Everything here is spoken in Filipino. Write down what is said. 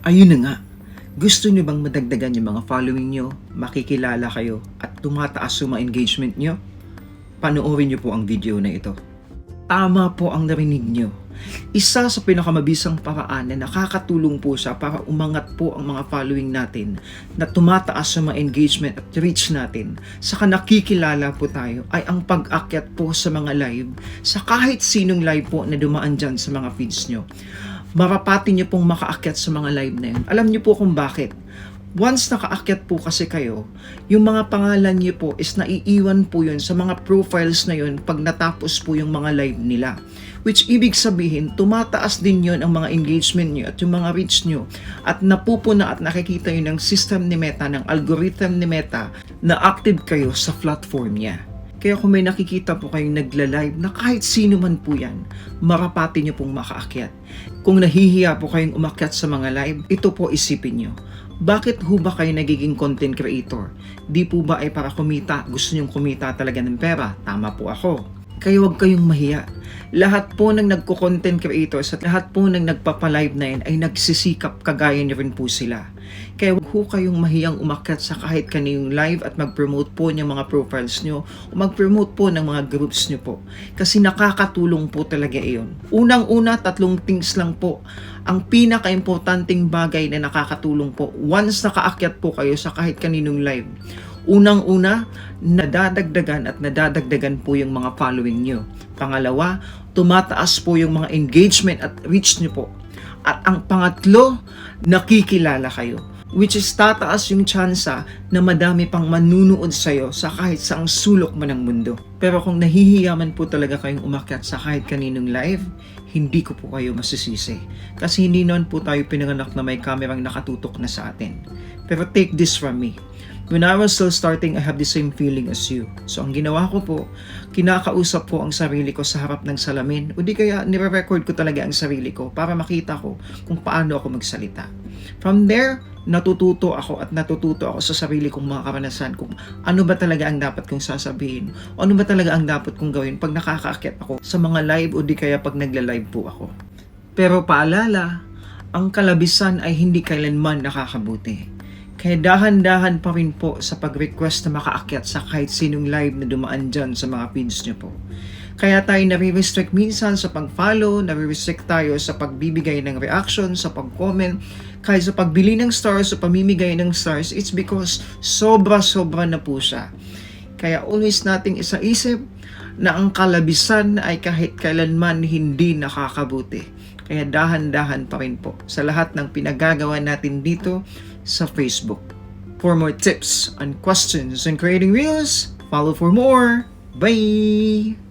Ayun na nga, gusto nyo bang madagdagan yung mga following nyo, makikilala kayo, at tumataas yung mga engagement nyo? Panoorin nyo po ang video na ito. Tama po ang narinig nyo. Isa sa pinakamabisang paraan na nakakatulong po siya para umangat po ang mga following natin, na tumataas yung mga engagement at reach natin, saka nakikilala po tayo, ay ang pag-akyat po sa mga live, sa kahit sinong live po na dumaan dyan sa mga feeds nyo. Marapati nyo pong makaakyat sa mga live na yun. Alam nyo po kung bakit. Once nakaakyat po kasi kayo, yung mga pangalan nyo po is naiiwan po yun sa mga profiles na yun pag natapos po yung mga live nila. Which ibig sabihin, tumataas din yun ang mga engagement nyo at yung mga reach nyo, at napupuna at nakikita yun ng system ni Meta, ng algorithm ni Meta, na active kayo sa platform niya. Kaya kung may nakikita po kayong nagla-live na kahit sino man po yan, marapati nyo pong makaakyat. Kung nahihiya po kayong umakyat sa mga live, ito po isipin nyo. Bakit ho ba kayo nagiging content creator? Di po ba ay para kumita? Gusto nyong kumita talaga ng pera? Tama po ako. Kaya huwag kayong mahiya. Lahat po ng nagko-content creators at lahat po ng nagpapalive na yan ay nagsisikap, kagaya niyo rin po sila. Kaya huwag po kayong mahiyang umakyat sa kahit kaninong live at mag-promote po ng mga profiles nyo o mag-promote po ng mga groups nyo po. Kasi nakakatulong po talaga iyon. Unang-una, 3 things lang po ang pinaka-importanting bagay na nakakatulong po once nakaakyat po kayo sa kahit kaninong live. Unang-una, nadadagdagan po yung mga following nyo. Pangalawa, tumataas po yung mga engagement at reach nyo po. At ang pangatlo, nakikilala kayo. Which is tataas yung tsansa na madami pang manunood sa'yo sa kahit saang sulok man ng mundo. Pero kung nahihiya man po talaga kayong umakyat sa kahit kaninong live, hindi ko po kayo masisisi. Kasi hindi noon po tayo pinanganak na may kamerang nakatutok na sa atin. Pero take this from me. When I was still starting, I have the same feeling as you. So ang ginawa ko po, kinakausap po ang sarili ko sa harap ng salamin, o di kaya nire-record ko talaga ang sarili ko para makita ko kung paano ako magsalita. From there, natututo ako sa sarili kong mga karanasan kung ano ba talaga ang dapat kong sasabihin o ano ba talaga ang dapat kong gawin pag nakakaakyat ako sa mga live o di kaya pag nagla-live po ako. Pero paalala, ang kalabisan ay hindi kailanman nakakabuti. Kaya dahan-dahan pa rin po sa pag-request na makaakyat sa kahit sinong live na dumaan dyan sa mga feeds nyo po. Kaya tayo nare-restrict minsan sa pag-follow, nare-restrict tayo sa pagbibigay ng reaction, sa pag-comment, kahit sa pagbili ng stars, sa pamimigay ng stars. It's because sobra-sobra na po siya. Kaya always nating isaisip na ang kalabisan ay kahit kailanman hindi nakakabuti. Kaya dahan-dahan pa rin po sa lahat ng pinagagawa natin dito sa Facebook. For more tips and questions on creating reels, follow for more. Bye!